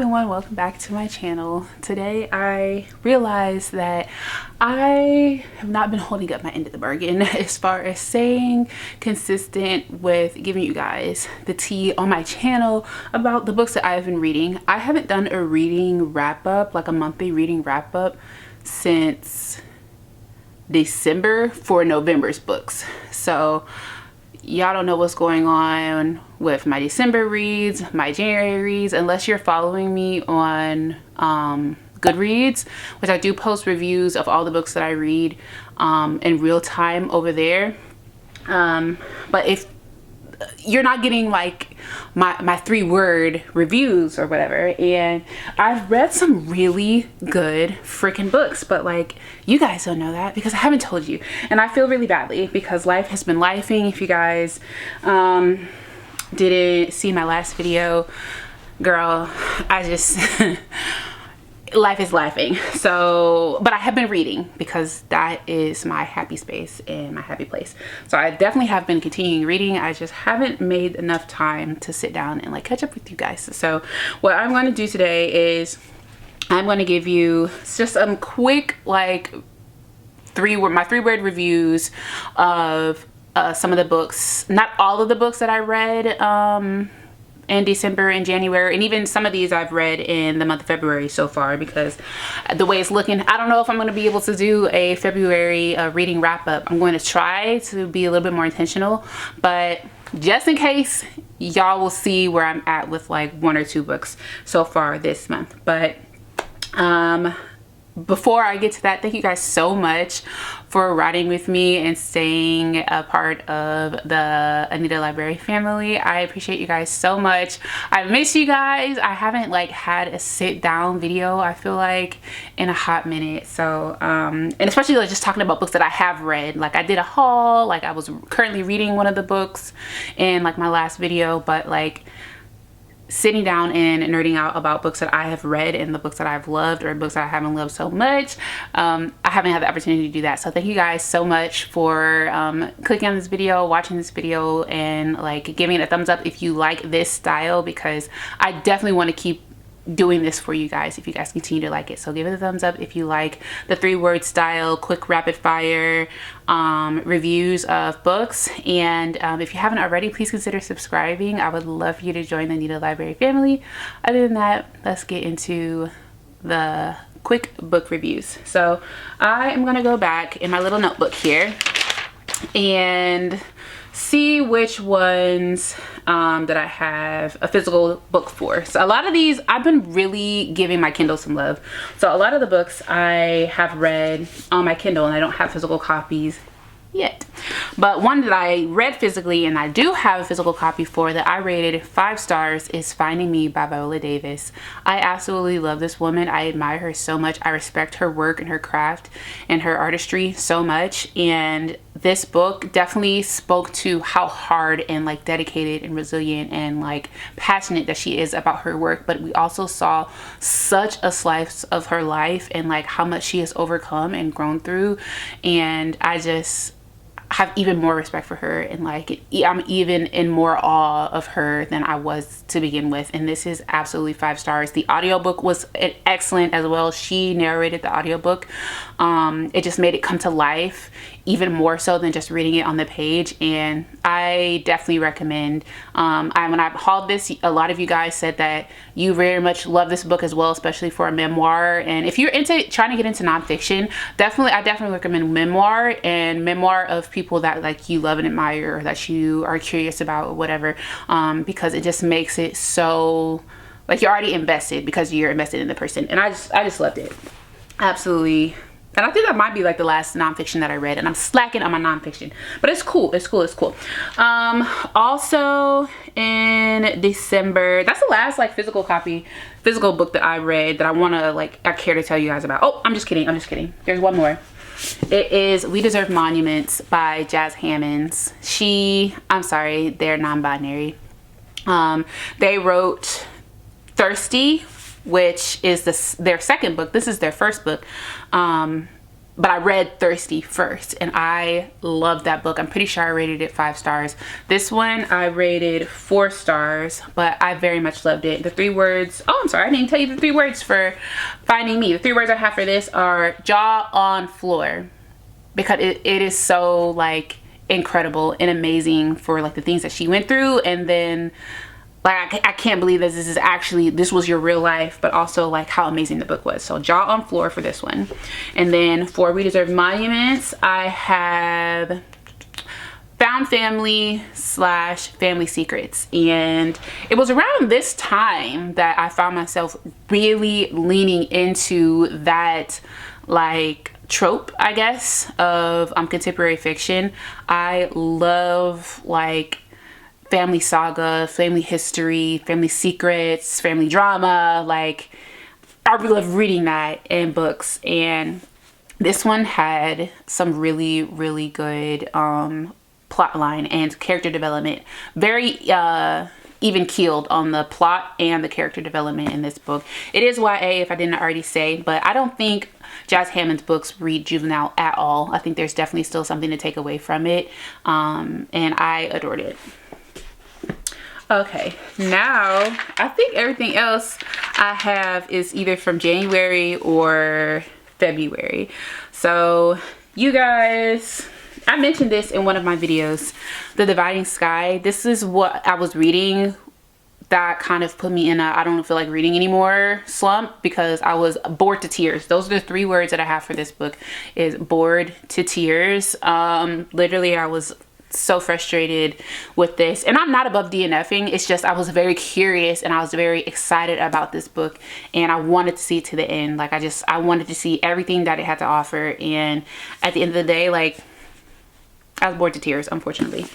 everyone, welcome back to my channel. Today I realized that I have not been holding up my end of the bargain as far as staying consistent with giving you guys the tea on my channel about the books that I've been reading. I haven't done a reading wrap up, like a monthly reading wrap up, since December for November's books. So y'all don't know what's going on with my December reads, my January reads, unless you're following me on Goodreads, which I do post reviews of all the books that I read in real time over there. But if you're not getting like my 3-word reviews or whatever, and I've read some really good freaking books, but like you guys don't know that because I haven't told you, and I feel really badly because life has been lifing. If you guys didn't see my last video, girl, I just life is laughing. So, but I have been reading because that is my happy space and my happy place. So I definitely have been continuing reading. I just haven't made enough time to sit down and like catch up with you guys. So what I'm going to do today is I'm going to give you just some quick like my 3-word reviews of some of the books, not all of the books that I read in December and January, and even some of these I've read in the month of February so far, because the way it's looking, I don't know if I'm going to be able to do a February reading wrap up. I'm going to try to be a little bit more intentional, but just in case, y'all will see where I'm at with like 1 or 2 books so far this month. But before I get to that, thank you guys so much for riding with me and staying a part of the Anita Library family. I appreciate you guys so much. I miss you guys. I haven't like had a sit down video, I feel like, in a hot minute. So and especially like just talking about books that I have read. Like I did a haul, like I was currently reading one of the books in like my last video, but like sitting down and nerding out about books that I have read and the books that I've loved or books that I haven't loved so much, I haven't had the opportunity to do that. So thank you guys so much for clicking on this video, watching this video, and like giving it a thumbs up if you like this style, because I definitely want to keep doing this for you guys if you guys continue to like it. So give it a thumbs up if you like the 3-word style, quick rapid fire reviews of books. And if you haven't already, please consider subscribing. I would love for you to join the Anita Library family. Other than that, let's get into the quick book reviews. So I am going to go back in my little notebook here and see which ones that I have a physical book for. So a lot of these I've been really giving my Kindle some love. So a lot of the books I have read on my Kindle, and I don't have physical copies yet. But one that I read physically and I do have a physical copy for that I rated 5 stars is Finding Me by Viola Davis. I absolutely love this woman. I admire her so much. I respect her work and her craft and her artistry so much. And this book definitely spoke to how hard and like dedicated and resilient and like passionate that she is about her work. But we also saw such a slice of her life and like how much she has overcome and grown through. And I just have even more respect for her, and like I'm even in more awe of her than I was to begin with. And this is absolutely 5 stars. The audiobook was excellent as well. She narrated the audiobook. It just made it come to life even more so than just reading it on the page, and I definitely recommend. When I hauled this, a lot of you guys said that you very much love this book as well, especially for a memoir. And if you're into trying to get into nonfiction, I definitely recommend memoir, and memoir of people that like you love and admire, or that you are curious about, or whatever, because it just makes it so like you're already invested because you're invested in the person. And I just loved it, absolutely. And I think that might be like the last nonfiction that I read, and I'm slacking on my nonfiction, but it's cool. It's cool. It's cool. Also in December, that's the last like physical book that I read that I care to tell you guys about. Oh, I'm just kidding. There's one more. It is We Deserve Monuments by Jazz Hammonds. They're non-binary. They wrote Thirsty, which is their second book. This is their first book. but I read Thirsty first, and I loved that book. I'm pretty sure I rated it 5 stars. This one I rated 4 stars, but I very much loved it. The 3 words, oh, I'm sorry, I didn't tell you the 3 words for finding me. The 3 words I have for this are jaw on floor, because it is so like incredible and amazing for like the things that she went through, and then like I can't believe that this was your real life, but also like how amazing the book was. So jaw on floor for this one. And then for We Deserve Monuments, I have Found Family / Family Secrets. And it was around this time that I found myself really leaning into that like trope, I guess, of contemporary fiction. I love like family saga, family history, family secrets, family drama. Like, I really love reading that in books, and this one had some really, really good plot line and character development. Very even keeled on the plot and the character development in this book. It is YA, if I didn't already say, but I don't think Jazz Hammonds books read juvenile at all. I think there's definitely still something to take away from it, and I adored it. Okay, now I think everything else I have is either from January or February. So you guys, I mentioned this in one of my videos, The Dividing Sky. This is what I was reading that kind of put me in a I don't feel like reading anymore slump, because I was bored to tears. Those are the 3 words that I have for this book, is bored to tears. Literally, I was so frustrated with this, and I'm not above DNFing. It's just I was very curious and I was very excited about this book, and I wanted to see it to the end. Like I wanted to see everything that it had to offer, and at the end of the day, like, I was bored to tears, unfortunately.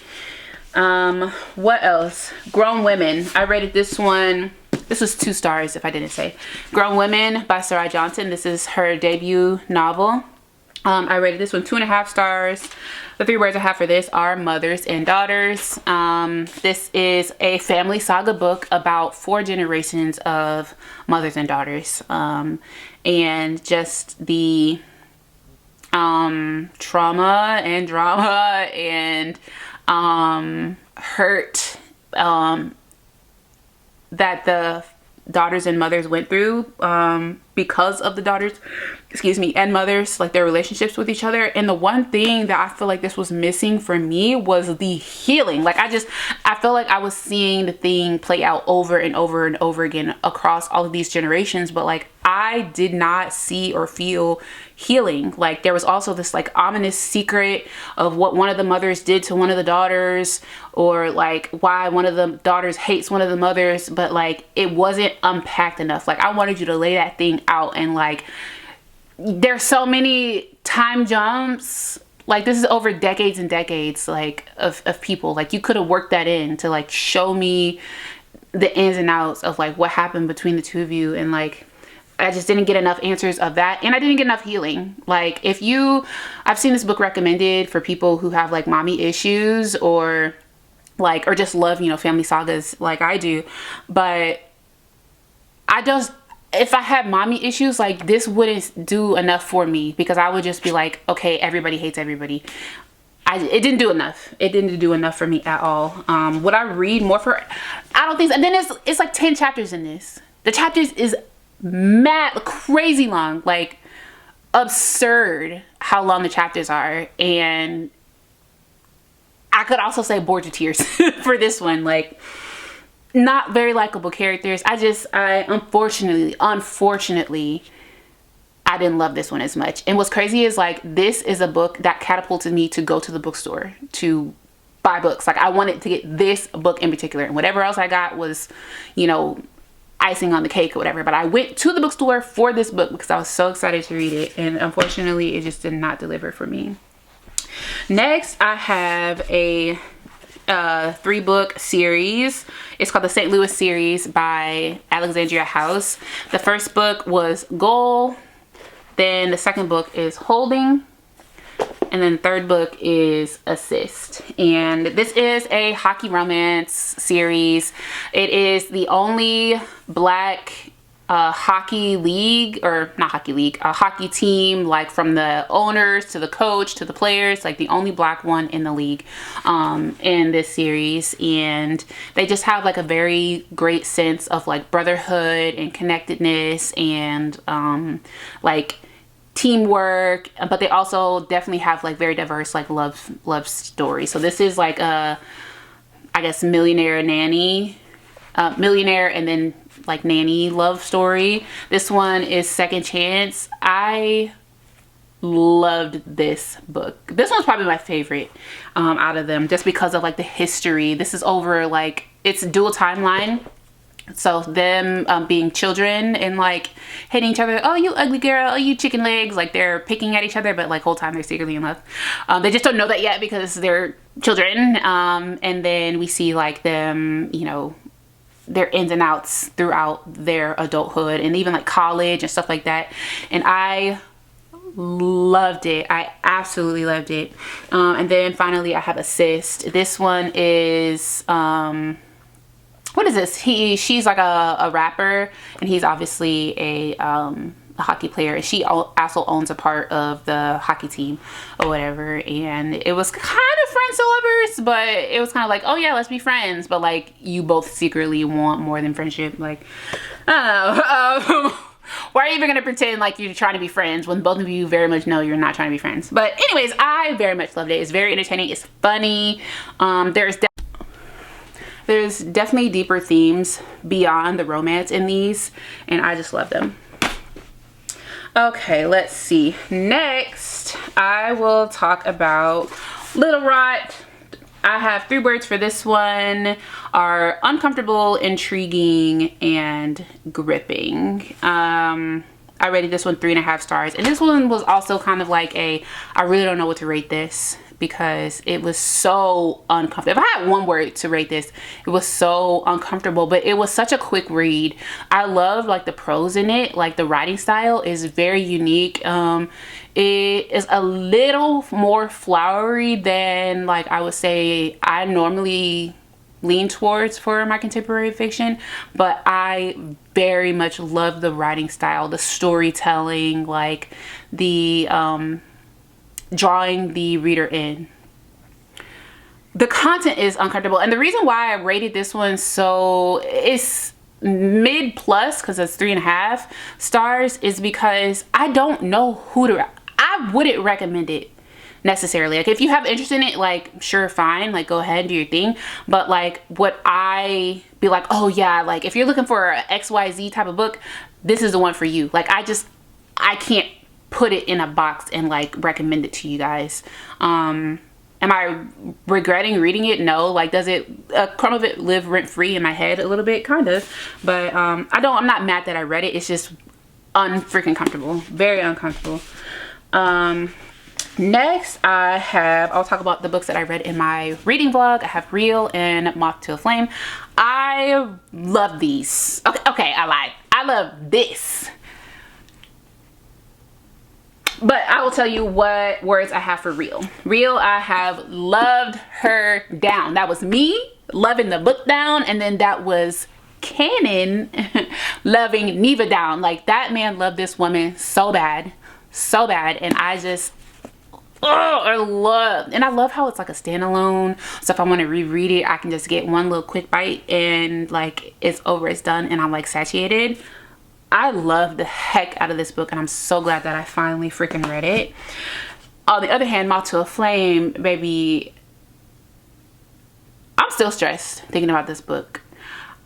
What else? Grown Women. I rated this one, this was 2 stars if I didn't say. Grown Women by Sarai. This is her debut novel. I rated this one 2.5 stars. The 3 words I have for this are mothers and daughters. This is a family saga book about 4 generations of mothers and daughters, and just the trauma and drama and hurt that the daughters and mothers went through because of the daughters, excuse me, and mothers, like their relationships with each other. And the one thing that I feel like this was missing for me was the healing. Like I feel like I was seeing the thing play out over and over and over again across all of these generations, but like I did not see or feel healing. Like there was also this like ominous secret of what one of the mothers did to one of the daughters, or like why one of the daughters hates one of the mothers, but like it wasn't unpacked enough. Like I wanted you to lay that thing out, and like there's so many time jumps. Like this is over decades and decades like of people. Like you could have worked that in to like show me the ins and outs of like what happened between the 2 of you, and like I just didn't get enough answers of that, and I didn't get enough healing. Like I've seen this book recommended for people who have like mommy issues, or just love, you know, family sagas like I do, but if I had mommy issues, like this wouldn't do enough for me, because I would just be like, okay, everybody hates everybody. It didn't do enough. It didn't do enough for me at all. Would I read more for? I don't think so. And then it's like 10 chapters in this. The chapters is mad crazy long, like absurd how long the chapters are. And I could also say bored to tears for this one. Like not very likable characters. I unfortunately I didn't love this one as much. And what's crazy is like this is a book that catapulted me to go to the bookstore to buy books. Like I wanted to get this book in particular, and whatever else I got was, you know, icing on the cake or whatever. But I went to the bookstore for this book because I was so excited to read it, and unfortunately it just did not deliver for me. Next I have a 3-book series. It's called the St. Louis series by Alexandria House. The first book was Goal, then the second book is Holding, and then the third book is Assist. And this is a hockey romance series. It is the only Black a hockey league, or not hockey league, a hockey team, like from the owners to the coach to the players, like the only black one in the league in this series. And they just have like a very great sense of like brotherhood and connectedness and like teamwork, but they also definitely have like very diverse like love stories. So this is like a, I guess, millionaire nanny, millionaire and then like nanny love story. This one is Second Chance. I loved this book. This one's probably my favorite out of them, just because of like the history. This is over like, it's dual timeline. So them being children and like hitting each other. Oh, you ugly girl. Oh, you chicken legs. Like they're picking at each other, but like whole time they're secretly in love. They just don't know that yet because they're children. And then we see like them, you know, their ins and outs throughout their adulthood and even like college and stuff like that. And I loved it. I absolutely loved it. And then finally I have Assist. This one is what is this? She's like a rapper, and he's obviously a hockey player, and she also owns a part of the hockey team or whatever. And it was kind of friends to lovers, but it was kind of like, oh yeah, let's be friends, but like you both secretly want more than friendship. Like, I don't know. Why are you even gonna pretend like you're trying to be friends when both of you very much know you're not trying to be friends? But anyways, I very much loved it. It's very entertaining. It's funny. There's definitely deeper themes beyond the romance in these, and I just love them. Okay, let's see. Next, I will talk about Little Rot. I have 3 words for this one: are uncomfortable, intriguing, and gripping. I rated this one 3.5 stars, and this one was also kind of like I really don't know what to rate this, because it was so uncomfortable. If I had one word to rate this, it was so uncomfortable, but it was such a quick read. I love like the prose in it. Like the writing style is very unique. It is a little more flowery than like I would say I normally lean towards for my contemporary fiction, but I very much love the writing style, the storytelling, like the drawing the reader in. The content is uncomfortable, and the reason why I rated this one so it's mid plus, because it's 3.5 stars, is because I don't know who to, I wouldn't recommend it necessarily. Like if you have interest in it, like sure, fine, like go ahead and do your thing, but like would I be like, oh yeah, like if you're looking for a XYZ type of book, this is the one for you. Like I can't put it in a box and like recommend it to you guys. Am I regretting reading it? No. Like does it, a crumb of it live rent free in my head a little bit? Kind of, but I'm not mad that I read it. It's just unfreaking comfortable, very uncomfortable. Next I'll talk about the books that I read in my reading vlog. I have Real and Moth to a Flame. I love these. Okay, I lied. I love this. But I will tell you what words I have for Real. Real, I have loved her down. That was me loving the book down, and then that was Canon loving Neva down. Like that man loved this woman so bad, and I just, I love how it's like a standalone. So if I want to reread it, I can just get one little quick bite and like it's over, it's done, and I'm like satiated. I love the heck out of this book, and I'm so glad that I finally freaking read it. On the other hand, Moth to a Flame, baby, I'm still stressed thinking about this book.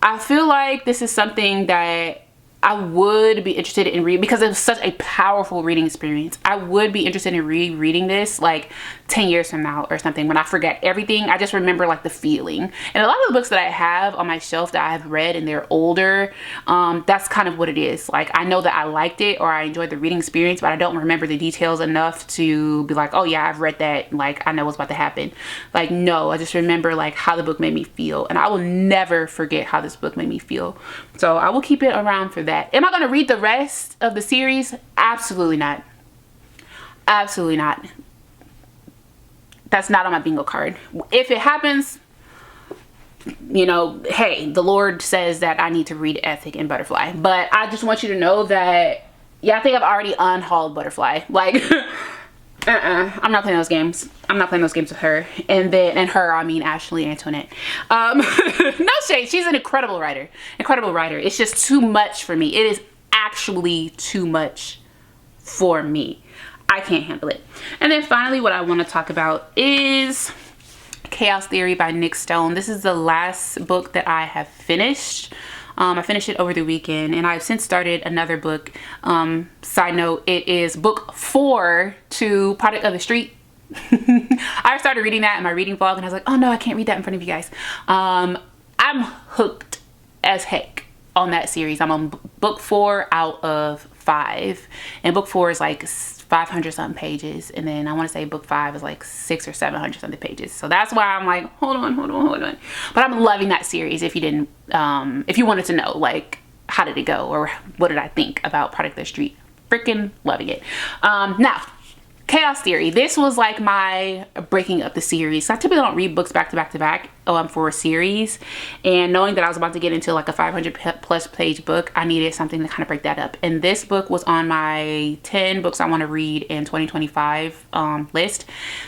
I feel like this is something that I would be interested in reading because it was such a powerful reading experience. I would be interested in rereading this like 10 years from now or something, when I forget everything. I just remember like the feeling. And a lot of the books that I have on my shelf that I have read and they're older, that's kind of what it is. Like I know that I liked it or I enjoyed the reading experience, but I don't remember the details enough to be like, oh yeah, I've read that, like I know what's about to happen. Like no, I just remember like how the book made me feel, and I will never forget how this book made me feel. So I will keep it around for that. Am I going to read the rest of the series? Absolutely not. Absolutely not. That's not on my bingo card. If it happens, you know, hey, the Lord says that I need to read Ethic and Butterfly. But I just want you to know that, yeah, I think I've already unhauled Butterfly. Like, I'm not playing those games. I'm not playing those games with her. And then, and her, I mean Ashley Antoinette. No shade. She's an incredible writer. Incredible writer. It's just too much for me. It is actually too much for me. I can't handle it. And then finally, what I want to talk about is Chaos Theory by Nick Stone. This is the last book that I have finished. I finished it over the weekend, and I've since started another book. Side note, it is book 4 to Product of the Street. I started reading that in my reading vlog, and I was like, oh no, I can't read that in front of you guys. I'm hooked as heck on that series. I'm on book 4 out of 5, and book 4 is like 500 something pages, and then I want to say book 5 is like 600 or 700 something pages. So that's why I'm like, hold on. But I'm loving that series. If you didn't, if you wanted to know, like, how did it go, or what did I think about Product of the Street, freaking loving it. Now, Chaos Theory. This was like my breaking up the series. So I typically don't read books back to back for a series, and knowing that I was about to get into like a 500+ page book, I needed something to kind of break that up. And this book was on my 10 books I want to read in 2025 list.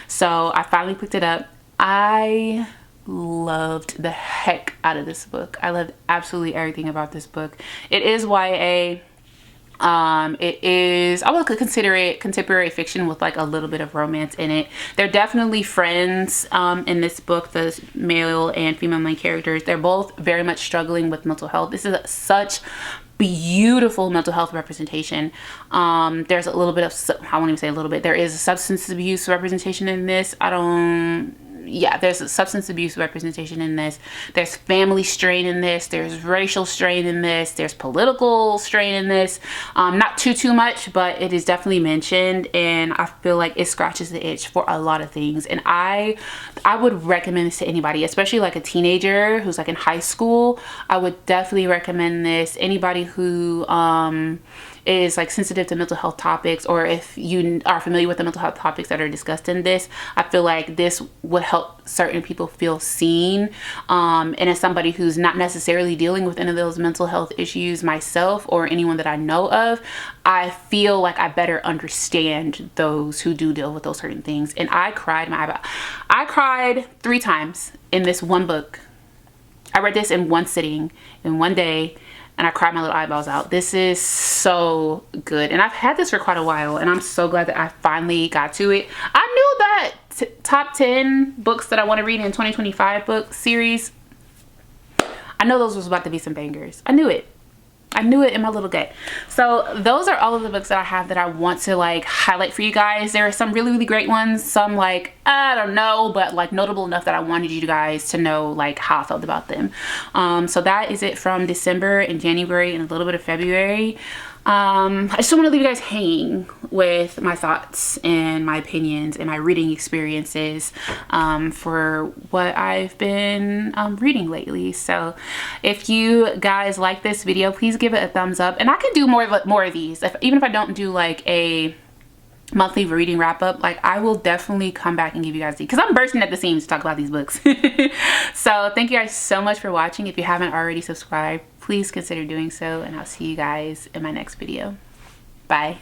So I finally picked it up. I loved the heck out of this book. I loved absolutely everything about this book. It is YA. It is, I would consider it contemporary fiction with like a little bit of romance in it. They're definitely friends in this book, the male and female main characters. They're both very much struggling with mental health. This is such beautiful mental health representation. There's a little bit of, I won't even say a little bit, there is a substance abuse representation in this. Yeah, there's a substance abuse representation in this. There's family strain in this. There's racial strain in this. There's political strain in this. Not too much, but it is definitely mentioned, and I feel like it scratches the itch for a lot of things. And I would recommend this to anybody, especially like a teenager who's like in high school. I would definitely recommend this. Anybody who is like sensitive to mental health topics, or if you are familiar with the mental health topics that are discussed in this, I feel like this would help certain people feel seen. And as somebody who's not necessarily dealing with any of those mental health issues myself, or anyone that I know of, I feel like I better understand those who do deal with those certain things. And I cried I cried 3 times in this one book. I read this in one sitting, in one day, and I cried my little eyeballs out. This is so good. And I've had this for quite a while, and I'm so glad that I finally got to it. I knew that top 10 books that I want to read in 2025 book series, I know those was about to be some bangers. I knew it. I knew it in my little gut. So those are all of the books that I have that I want to like highlight for you guys. There are some really great ones, some like, I don't know, but like notable enough that I wanted you guys to know like how I felt about them. So that is it from December and January and a little bit of February. I just want to leave you guys hanging with my thoughts and my opinions and my reading experiences for what I've been reading lately. So if you guys like this video, please give it a thumbs up, and I can do more of these. Even if I don't do like a monthly reading wrap up, like I will definitely come back and give you guys because I'm bursting at the seams to talk about these books. So thank you guys so much for watching. If you haven't already subscribed, please consider doing so, and I'll see you guys in my next video. Bye.